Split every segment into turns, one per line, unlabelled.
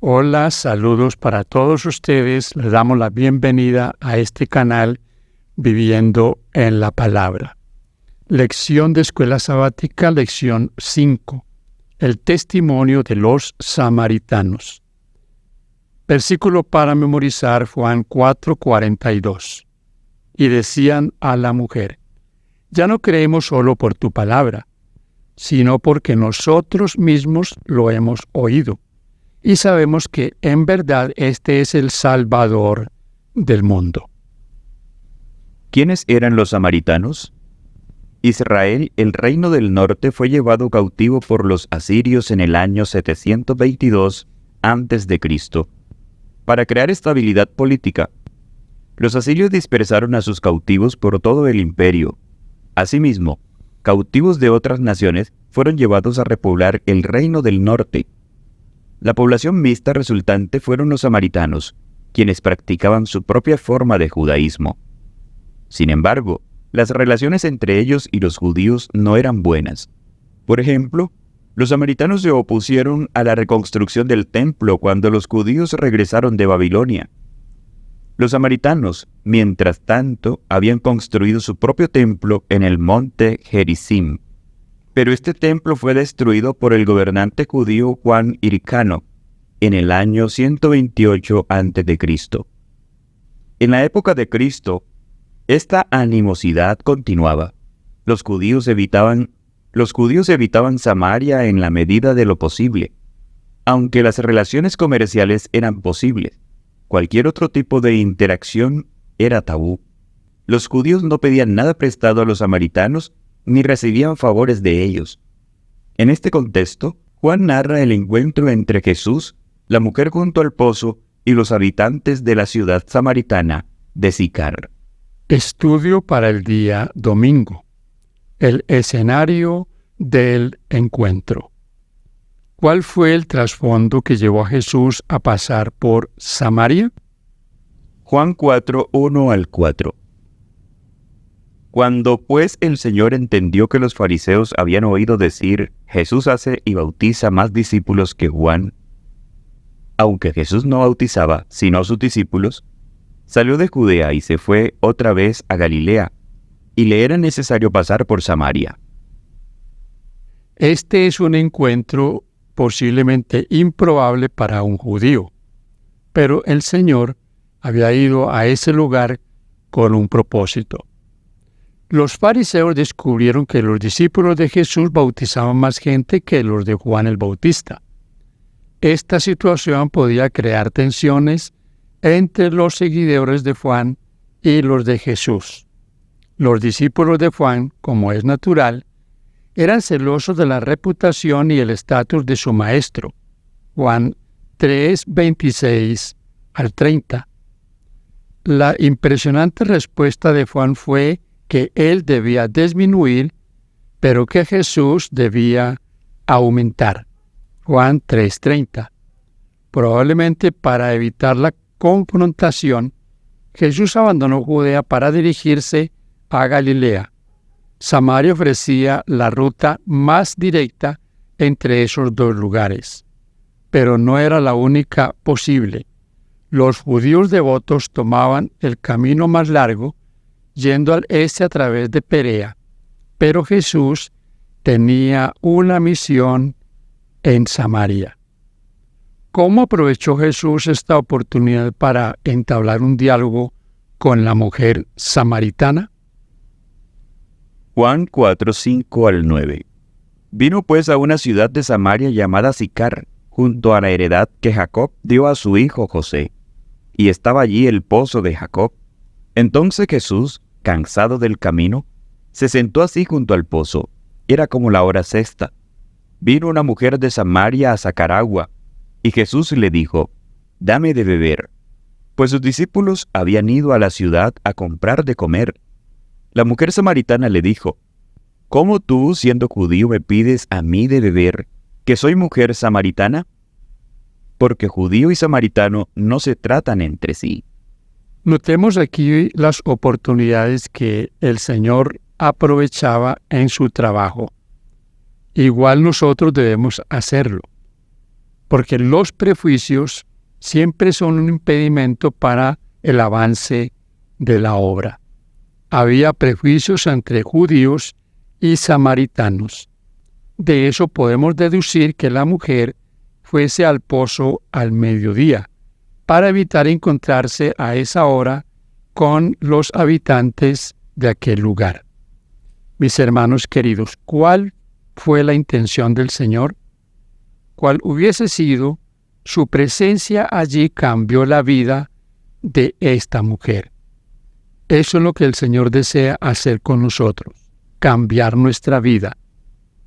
Hola, saludos para todos ustedes. Les damos la bienvenida a este canal Viviendo en la Palabra. Lección de Escuela Sabática, lección 5. El testimonio de los samaritanos. Versículo para memorizar, Juan 4:42. Y decían a la mujer: ya no creemos solo por tu palabra, sino porque nosotros mismos lo hemos oído. Y sabemos que en verdad este es el Salvador del mundo.
¿Quiénes eran los samaritanos? Israel, el reino del norte, fue llevado cautivo por los asirios en el año 722 a.C. para crear estabilidad política. Los asirios dispersaron a sus cautivos por todo el imperio. Asimismo, cautivos de otras naciones fueron llevados a repoblar el reino del norte. La población mixta resultante fueron los samaritanos, quienes practicaban su propia forma de judaísmo. Sin embargo, las relaciones entre ellos y los judíos no eran buenas. Por ejemplo, los samaritanos se opusieron a la reconstrucción del templo cuando los judíos regresaron de Babilonia. Los samaritanos, mientras tanto, habían construido su propio templo en el monte Gerizim. Pero este templo fue destruido por el gobernante judío Juan Hircano en el año 128 a.C. En la época de Cristo, esta animosidad continuaba. Los judíos evitaban Samaria en la medida de lo posible. Aunque las relaciones comerciales eran posibles, cualquier otro tipo de interacción era tabú. Los judíos no pedían nada prestado a los samaritanos ni recibían favores de ellos. En este contexto, Juan narra el encuentro entre Jesús, la mujer junto al pozo y los habitantes de la ciudad samaritana de Sicar.
Estudio para el día domingo. El escenario del encuentro. ¿Cuál fue el trasfondo que llevó a Jesús a pasar por Samaria?
Juan 4, 1 al 4. Cuando pues el Señor entendió que los fariseos habían oído decir: Jesús hace y bautiza más discípulos que Juan, aunque Jesús no bautizaba sino a sus discípulos, salió de Judea y se fue otra vez a Galilea, y le era necesario pasar por Samaria.
Este es un encuentro posiblemente improbable para un judío, pero el Señor había ido a ese lugar con un propósito. Los fariseos descubrieron que los discípulos de Jesús bautizaban más gente que los de Juan el Bautista. Esta situación podía crear tensiones entre los seguidores de Juan y los de Jesús. Los discípulos de Juan, como es natural, eran celosos de la reputación y el estatus de su maestro. Juan 3, 26 al 30. La impresionante respuesta de Juan fue que él debía disminuir, pero que Jesús debía aumentar. Juan 3:30. Probablemente para evitar la confrontación, Jesús abandonó Judea para dirigirse a Galilea. Samaria ofrecía la ruta más directa entre esos dos lugares, pero no era la única posible. Los judíos devotos tomaban el camino más largo, yendo al este a través de Perea, pero Jesús tenía una misión en Samaria. ¿Cómo aprovechó Jesús esta oportunidad para entablar un diálogo con la mujer samaritana?
Juan 4, 5 al 9. Vino pues a una ciudad de Samaria llamada Sicar, junto a la heredad que Jacob dio a su hijo José, y estaba allí el pozo de Jacob. Entonces Jesús, cansado del camino, se sentó así junto al pozo. Era como la hora sexta. Vino una mujer de Samaria a sacar agua, y Jesús le dijo: dame de beber, pues sus discípulos habían ido a la ciudad a comprar de comer. La mujer samaritana le dijo: ¿cómo tú, siendo judío, me pides a mí de beber, que soy mujer samaritana? Porque judío y samaritano no se tratan entre sí.
Notemos aquí las oportunidades que el Señor aprovechaba en su trabajo. Igual nosotros debemos hacerlo. porque los prejuicios siempre son un impedimento para el avance de la obra. Había prejuicios entre judíos y samaritanos. De eso podemos deducir que la mujer fuese al pozo al mediodía, para evitar encontrarse a esa hora con los habitantes de aquel lugar. Mis hermanos queridos, ¿cuál fue la intención del Señor? ¿Cuál hubiese sido su presencia allí cambió la vida de esta mujer? Eso es lo que el Señor desea hacer con nosotros, cambiar nuestra vida.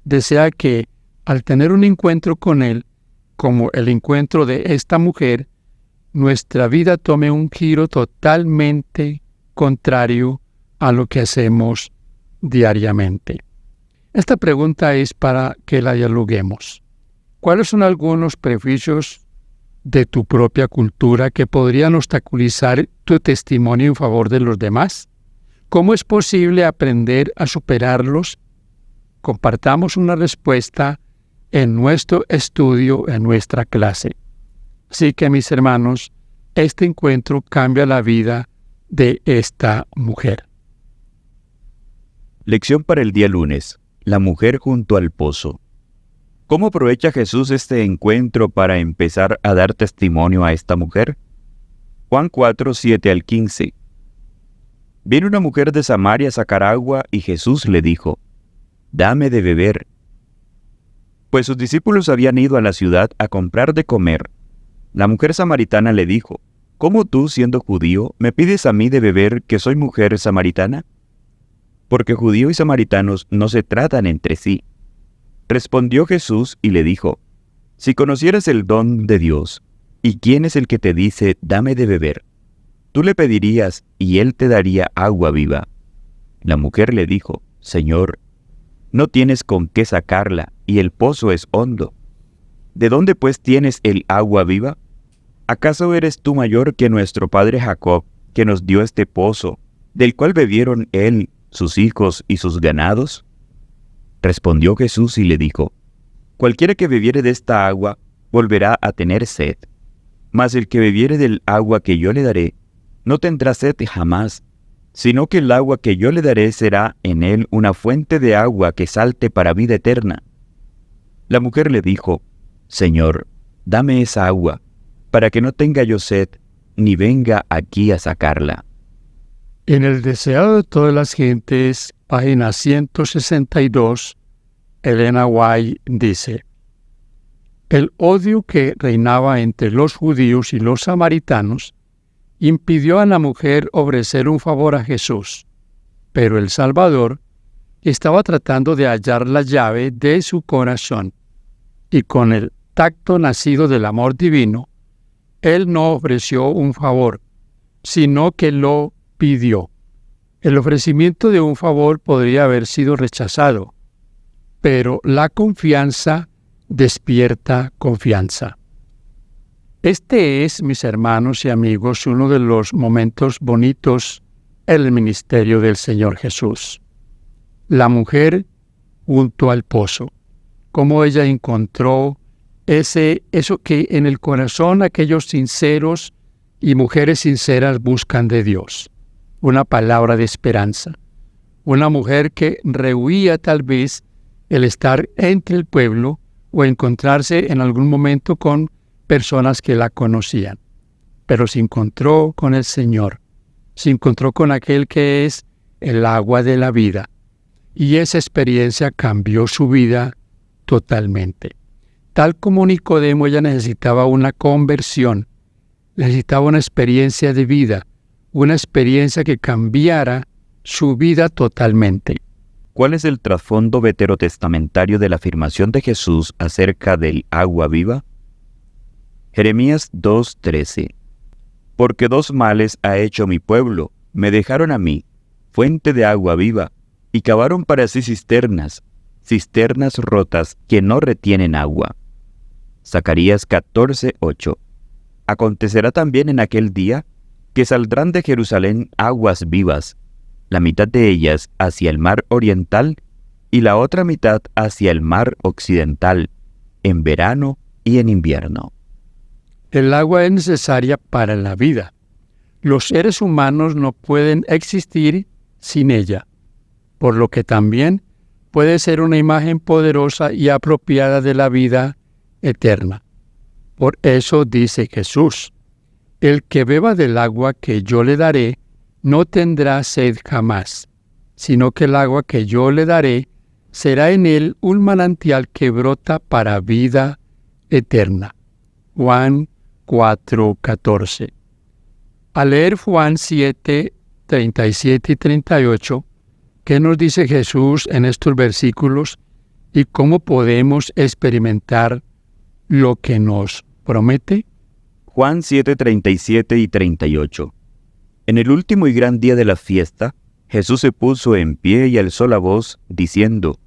Desea que al tener un encuentro con Él, como el encuentro de esta mujer, nuestra vida tome un giro totalmente contrario a lo que hacemos diariamente. Esta pregunta es para que la dialoguemos. ¿Cuáles son algunos prejuicios de tu propia cultura que podrían obstaculizar tu testimonio en favor de los demás? ¿Cómo es posible aprender a superarlos? Compartamos una respuesta en nuestro estudio, en nuestra clase. Así que, mis hermanos, este encuentro cambia la vida de esta mujer.
Lección para el día lunes. La mujer junto al pozo. ¿Cómo aprovecha Jesús este encuentro para empezar a dar testimonio a esta mujer? Juan 4, 7 al 15. Vino una mujer de Samaria a sacar agua y Jesús le dijo: «Dame de beber». Pues sus discípulos habían ido a la ciudad a comprar de comer. La mujer samaritana le dijo: «¿Cómo tú, siendo judío, me pides a mí de beber que soy mujer samaritana? Porque judíos y samaritanos no se tratan entre sí». Respondió Jesús y le dijo: «Si conocieras el don de Dios, ¿y quién es el que te dice, dame de beber? Tú le pedirías, y él te daría agua viva». La mujer le dijo: «Señor, no tienes con qué sacarla, y el pozo es hondo. ¿De dónde pues tienes el agua viva? ¿Acaso eres tú mayor que nuestro padre Jacob, que nos dio este pozo, del cual bebieron él, sus hijos y sus ganados?» Respondió Jesús y le dijo: «Cualquiera que bebiere de esta agua volverá a tener sed, mas el que bebiere del agua que yo le daré no tendrá sed jamás, sino que el agua que yo le daré será en él una fuente de agua que salte para vida eterna». La mujer le dijo: «Señor, dame esa agua, para que no tenga yo sed, ni venga aquí a sacarla».
En el deseado de todas las gentes, página 162, Elena White dice: «El odio que reinaba entre los judíos y los samaritanos impidió a la mujer ofrecer un favor a Jesús, pero el Salvador estaba tratando de hallar la llave de su corazón, y con el tacto nacido del amor divino, Él no ofreció un favor, sino que lo pidió. El ofrecimiento de un favor podría haber sido rechazado, pero la confianza despierta confianza. Este es, mis hermanos y amigos, uno de los momentos bonitos en el ministerio del Señor Jesús. La mujer junto al pozo, cómo ella encontró eso que en el corazón aquellos sinceros y mujeres sinceras buscan de Dios. Una palabra de esperanza. Una mujer que rehuía tal vez el estar entre el pueblo o encontrarse en algún momento con personas que la conocían. Pero se encontró con el Señor. Se encontró con aquel que es el agua de la vida. Y esa experiencia cambió su vida totalmente. Tal como Nicodemo, ella necesitaba una conversión. Necesitaba una experiencia de vida. Una experiencia que cambiara su vida totalmente.
¿Cuál es el trasfondo veterotestamentario de la afirmación de Jesús acerca del agua viva? Jeremías 2:13. Porque dos males ha hecho mi pueblo, me dejaron a mí, fuente de agua viva, y cavaron para sí cisternas rotas que no retienen agua. Zacarías 14:8. Acontecerá también en aquel día que saldrán de Jerusalén aguas vivas, la mitad de ellas hacia el mar oriental y la otra mitad hacia el mar occidental, en verano y en invierno.
El agua es necesaria para la vida. Los seres humanos no pueden existir sin ella, por lo que también puede ser una imagen poderosa y apropiada de la vida eterna. Por eso dice Jesús: el que beba del agua que yo le daré no tendrá sed jamás, sino que el agua que yo le daré será en él un manantial que brota para vida eterna. Juan 4:14. Al leer Juan 7, 37 y 38, ¿qué nos dice Jesús en estos versículos y cómo podemos experimentar lo que nos promete?
Juan 7, 37 y 38. En el último y gran día de la fiesta, Jesús se puso en pie y alzó la voz, diciendo: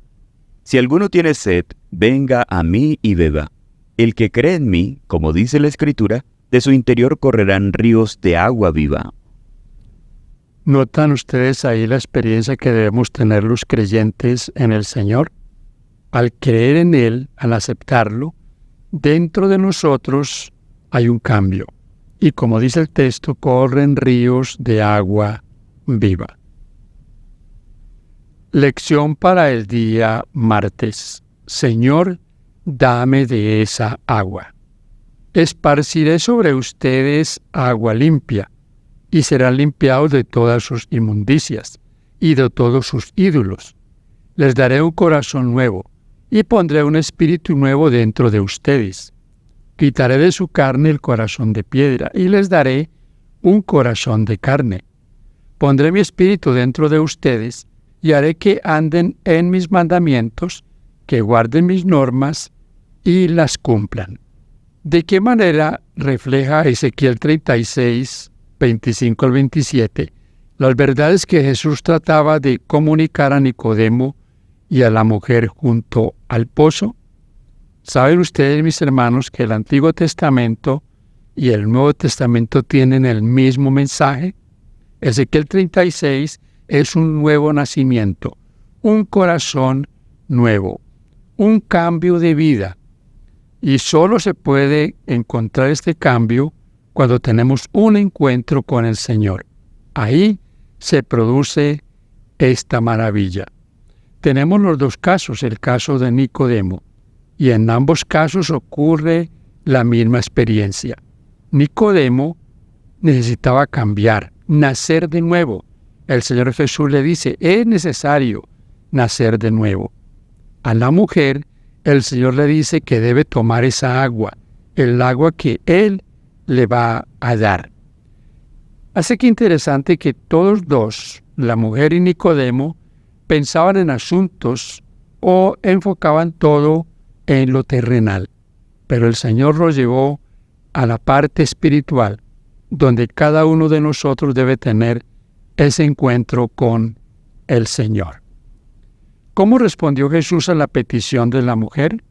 Si alguno tiene sed, venga a mí y beba. El que cree en mí, como dice la Escritura, de su interior correrán ríos de agua viva.
¿Notan ustedes ahí la experiencia que debemos tener los creyentes en el Señor? Al creer en Él, al aceptarlo, dentro de nosotros hay un cambio. Y como dice el texto, corren ríos de agua viva. Lección para el día martes. Señor, dame de esa agua. Esparciré sobre ustedes agua limpia, y serán limpiados de todas sus inmundicias y de todos sus ídolos. Les daré un corazón nuevo, y pondré un espíritu nuevo dentro de ustedes. Quitaré de su carne el corazón de piedra, y les daré un corazón de carne. Pondré mi espíritu dentro de ustedes, y haré que anden en mis mandamientos, que guarden mis normas y las cumplan. ¿De qué manera refleja Ezequiel 36, 25 al 27, las verdades que Jesús trataba de comunicar a Nicodemo y a la mujer junto al pozo? ¿Saben ustedes, mis hermanos, que el Antiguo Testamento y el Nuevo Testamento tienen el mismo mensaje? Ezequiel 36 es un nuevo nacimiento, un corazón nuevo, un cambio de vida. Y solo se puede encontrar este cambio cuando tenemos un encuentro con el Señor. Ahí se produce esta maravilla. Tenemos los dos casos, el caso de Nicodemo, y en ambos casos ocurre la misma experiencia. Nicodemo necesitaba cambiar, nacer de nuevo. El Señor Jesús le dice, es necesario nacer de nuevo. A la mujer, el Señor le dice que debe tomar esa agua, el agua que Él le va a dar. Así que interesante que todos dos, la mujer y Nicodemo, pensaban en asuntos o enfocaban todo en lo terrenal. Pero el Señor los llevó a la parte espiritual, donde cada uno de nosotros debe tener ese encuentro con el Señor. ¿Cómo respondió Jesús a la petición de la mujer?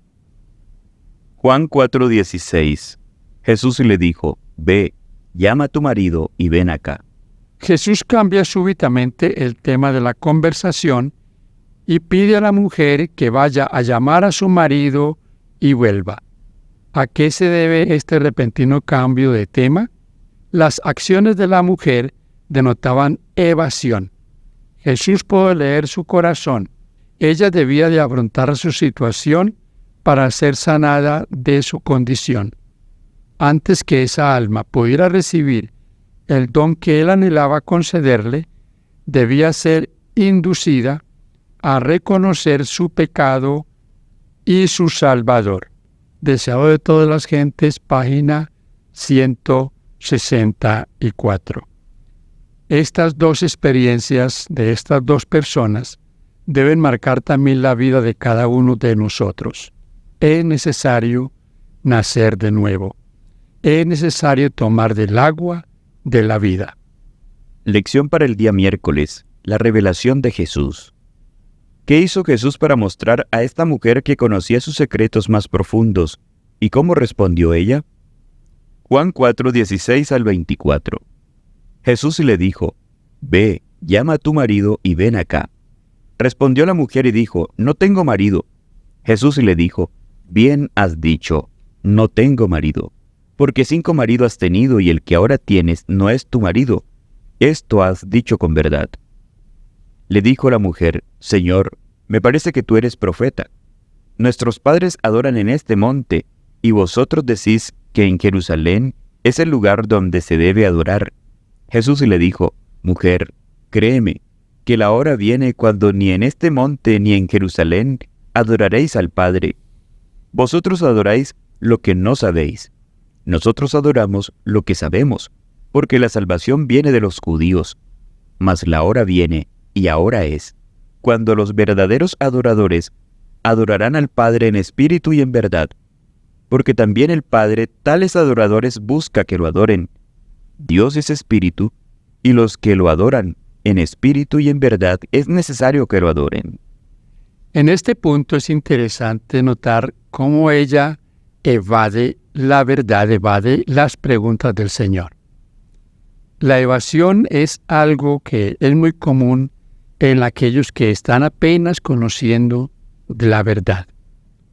Juan 4:16. Jesús le dijo: Ve, llama a tu marido y ven acá.
Jesús cambia súbitamente el tema de la conversación y pide a la mujer que vaya a llamar a su marido y vuelva. ¿A qué se debe este repentino cambio de tema? Las acciones de la mujer denotaban evasión. Jesús pudo leer su corazón. Ella debía de afrontar su situación para ser sanada de su condición. Antes que esa alma pudiera recibir el don que él anhelaba concederle, debía ser inducida a reconocer su pecado y su Salvador. Deseado de todas las gentes, página 164. Estas dos experiencias de estas dos personas deben marcar también la vida de cada uno de nosotros. Es necesario nacer de nuevo. Es necesario tomar del agua de la vida.
Lección para el día miércoles. La revelación de Jesús. ¿Qué hizo Jesús para mostrar a esta mujer que conocía sus secretos más profundos? ¿Y cómo respondió ella? Juan 4:16 al 24. Jesús le dijo: Ve, llama a tu marido y ven acá. Respondió la mujer y dijo: No tengo marido. Jesús le dijo: Bien has dicho, no tengo marido, porque 5 maridos has tenido y el que ahora tienes no es tu marido. Esto has dicho con verdad. Le dijo la mujer: Señor, me parece que tú eres profeta. Nuestros padres adoran en este monte, y vosotros decís que en Jerusalén es el lugar donde se debe adorar. Jesús le dijo: Mujer, créeme, que la hora viene cuando ni en este monte ni en Jerusalén adoraréis al Padre. Vosotros adoráis lo que no sabéis. Nosotros adoramos lo que sabemos, porque la salvación viene de los judíos. Mas la hora viene, y ahora es, cuando los verdaderos adoradores adorarán al Padre en espíritu y en verdad, porque también el Padre tales adoradores busca que lo adoren. Dios es espíritu, y los que lo adoran en espíritu y en verdad es necesario que lo adoren.
En este punto es interesante notar cómo ella evade la verdad, evade las preguntas del Señor. La evasión es algo que es muy común en aquellos que están apenas conociendo de la verdad.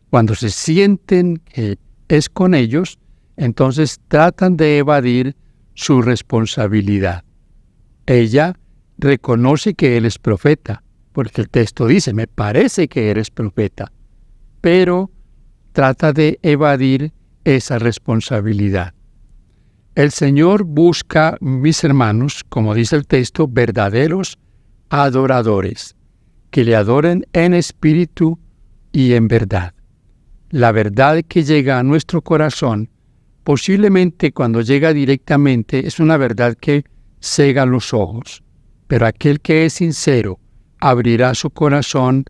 Cuando se sienten que es con ellos, entonces tratan de evadir su responsabilidad. Ella reconoce que él es profeta, porque el texto dice: me parece que eres profeta, pero trata de evadir esa responsabilidad. El Señor busca, mis hermanos, como dice el texto, verdaderos adoradores, que le adoren en espíritu y en verdad. La verdad que llega a nuestro corazón, posiblemente cuando llega directamente, es una verdad que cega los ojos, pero aquel que es sincero abrirá su corazón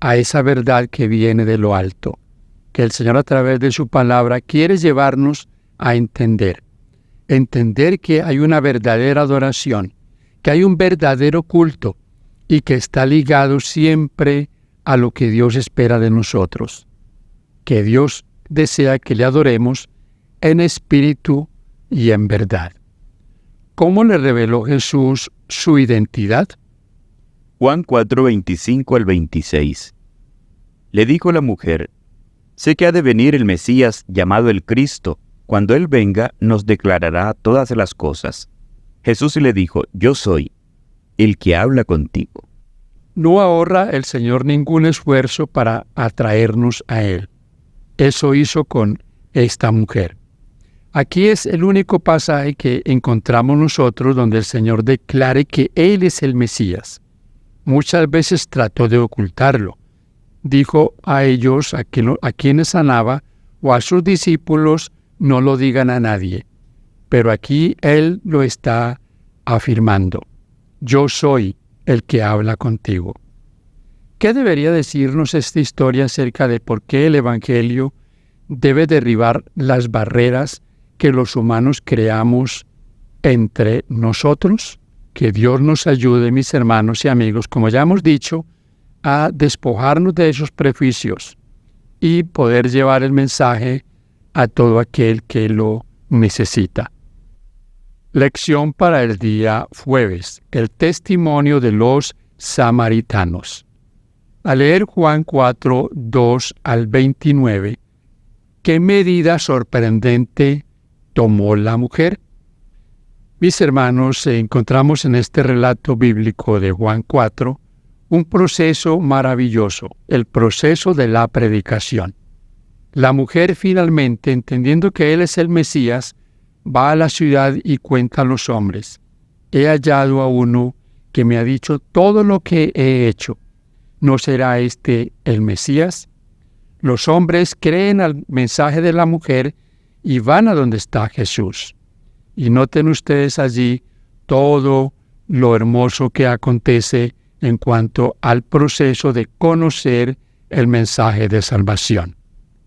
a esa verdad que viene de lo alto, que el Señor a través de su palabra quiere llevarnos a entender que hay una verdadera adoración, que hay un verdadero culto y que está ligado siempre a lo que Dios espera de nosotros, que Dios desea que le adoremos en espíritu y en verdad. ¿Cómo le reveló Jesús su identidad?
Juan 4, 25 al 26. Le dijo la mujer: Sé que ha de venir el Mesías llamado el Cristo. Cuando Él venga, nos declarará todas las cosas. Jesús le dijo: Yo soy el que habla contigo.
No ahorra el Señor ningún esfuerzo para atraernos a Él. Eso hizo con esta mujer. Aquí es el único pasaje que encontramos nosotros donde el Señor declare que Él es el Mesías. Muchas veces trató de ocultarlo. Dijo a ellos, a quienes sanaba, o a sus discípulos: no lo digan a nadie. Pero aquí Él lo está afirmando: yo soy el que habla contigo. ¿Qué debería decirnos esta historia acerca de por qué el Evangelio debe derribar las barreras que los humanos creamos entre nosotros? Que Dios nos ayude, mis hermanos y amigos, como ya hemos dicho, a despojarnos de esos prejuicios y poder llevar el mensaje a todo aquel que lo necesita. Lección para el día jueves: el testimonio de los samaritanos. Al leer Juan 4, 2 al 29, ¿qué medida sorprendente tomó la mujer? Mis hermanos, encontramos en este relato bíblico de Juan 4 un proceso maravilloso, el proceso de la predicación. La mujer finalmente, entendiendo que Él es el Mesías, va a la ciudad y cuenta a los hombres: he hallado a uno que me ha dicho todo lo que he hecho. ¿No será este el Mesías? Los hombres creen al mensaje de la mujer y van a donde está Jesús. Y noten ustedes allí todo lo hermoso que acontece en cuanto al proceso de conocer el mensaje de salvación.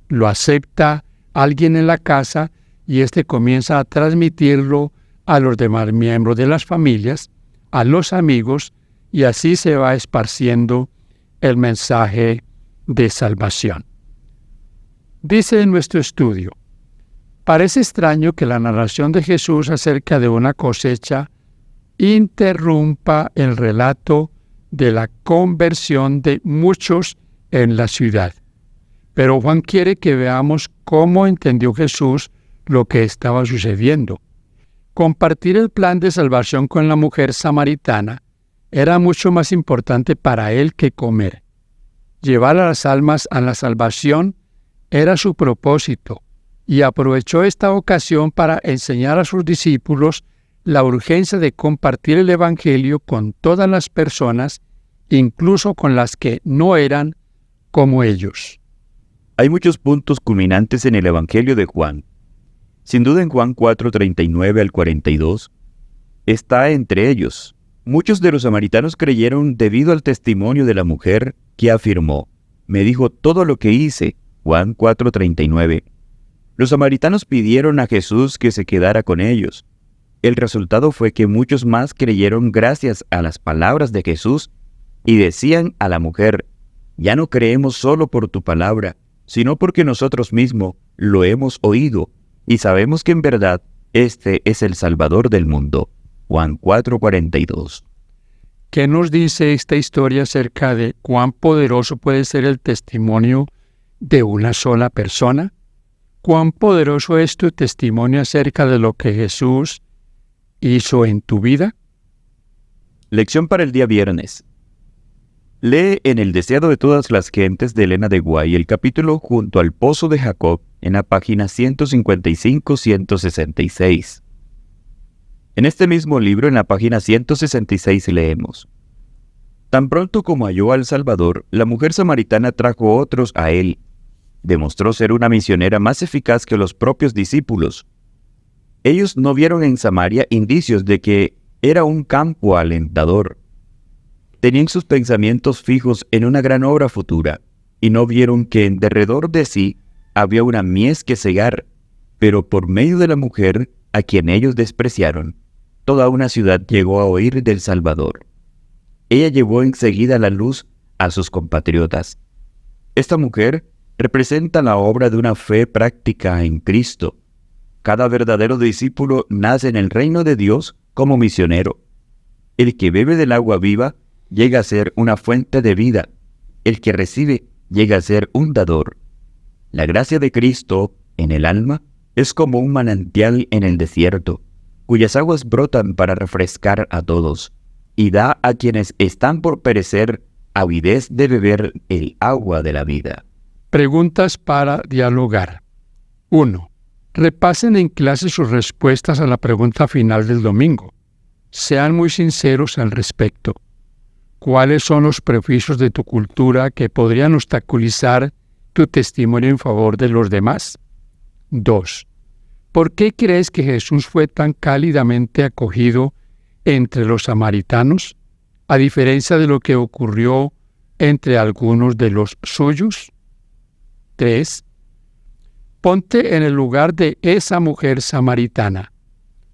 Lo acepta alguien en la casa y éste comienza a transmitirlo a los demás miembros de las familias, a los amigos, y así se va esparciendo el mensaje de salvación. Dice en nuestro estudio: parece extraño que la narración de Jesús acerca de una cosecha interrumpa el relato de la conversión de muchos en la ciudad. Pero Juan quiere que veamos cómo entendió Jesús lo que estaba sucediendo. Compartir el plan de salvación con la mujer samaritana era mucho más importante para él que comer. Llevar a las almas a la salvación era su propósito, y aprovechó esta ocasión para enseñar a sus discípulos la urgencia de compartir el Evangelio con todas las personas, incluso con las que no eran como ellos.
Hay muchos puntos culminantes en el Evangelio de Juan. Sin duda en Juan 4:39 al 42 está entre ellos. Muchos de los samaritanos creyeron debido al testimonio de la mujer que afirmó: «Me dijo todo lo que hice». Juan 4:39. Los samaritanos pidieron a Jesús que se quedara con ellos. El resultado fue que muchos más creyeron gracias a las palabras de Jesús y decían a la mujer: «Ya no creemos solo por tu palabra, sino porque nosotros mismos lo hemos oído y sabemos que en verdad este es el Salvador del mundo». Juan 4:42.
¿Qué nos dice esta historia acerca de cuán poderoso puede ser el testimonio de una sola persona? ¿Cuán poderoso es tu testimonio acerca de lo que Jesús hizo en tu vida?
Lección para el día viernes. Lee en El deseado de todas las gentes de Elena de Guay el capítulo Junto al pozo de Jacob en la página 155-166. En este mismo libro, en la página 166, leemos: Tan pronto como halló al Salvador, la mujer samaritana trajo otros a él. Demostró ser una misionera más eficaz que los propios discípulos. Ellos no vieron en Samaria indicios de que era un campo alentador. Tenían sus pensamientos fijos en una gran obra futura, y no vieron que en derredor de sí había una mies que cegar, pero por medio de la mujer, a quien ellos despreciaron, toda una ciudad llegó a oír del Salvador. Ella llevó enseguida la luz a sus compatriotas. Esta mujer representa la obra de una fe práctica en Cristo. Cada verdadero discípulo nace en el reino de Dios como misionero. El que bebe del agua viva llega a ser una fuente de vida. El que recibe llega a ser un dador. La gracia de Cristo en el alma es como un manantial en el desierto, cuyas aguas brotan para refrescar a todos, y da a quienes están por perecer avidez de beber el agua de la vida.
Preguntas para dialogar. 1. Repasen en clase sus respuestas a la pregunta final del domingo. Sean muy sinceros al respecto. ¿Cuáles son los prejuicios de tu cultura que podrían obstaculizar tu testimonio en favor de los demás? 2. ¿Por qué crees que Jesús fue tan cálidamente acogido entre los samaritanos, a diferencia de lo que ocurrió entre algunos de los suyos? 3. Ponte en el lugar de esa mujer samaritana.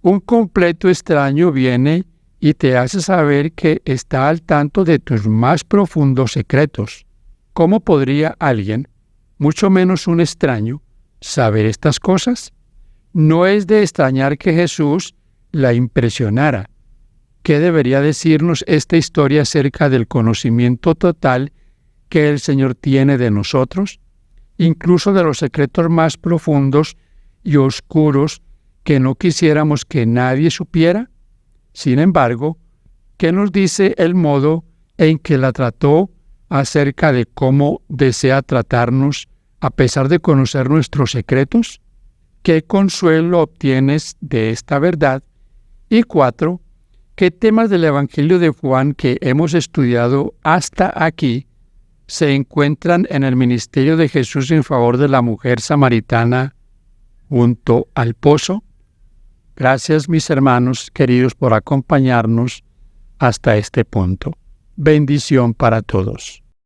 Un completo extraño viene y te hace saber que está al tanto de tus más profundos secretos. ¿Cómo podría alguien, mucho menos un extraño, saber estas cosas? No es de extrañar que Jesús la impresionara. ¿Qué debería decirnos esta historia acerca del conocimiento total que el Señor tiene de nosotros, incluso de los secretos más profundos y oscuros que no quisiéramos que nadie supiera? Sin embargo, ¿qué nos dice el modo en que la trató acerca de cómo desea tratarnos a pesar de conocer nuestros secretos? ¿Qué consuelo obtienes de esta verdad? Y 4. ¿Qué temas del Evangelio de Juan que hemos estudiado hasta aquí se encuentran en el ministerio de Jesús en favor de la mujer samaritana junto al pozo? Gracias, mis hermanos queridos, por acompañarnos hasta este punto. Bendición para todos.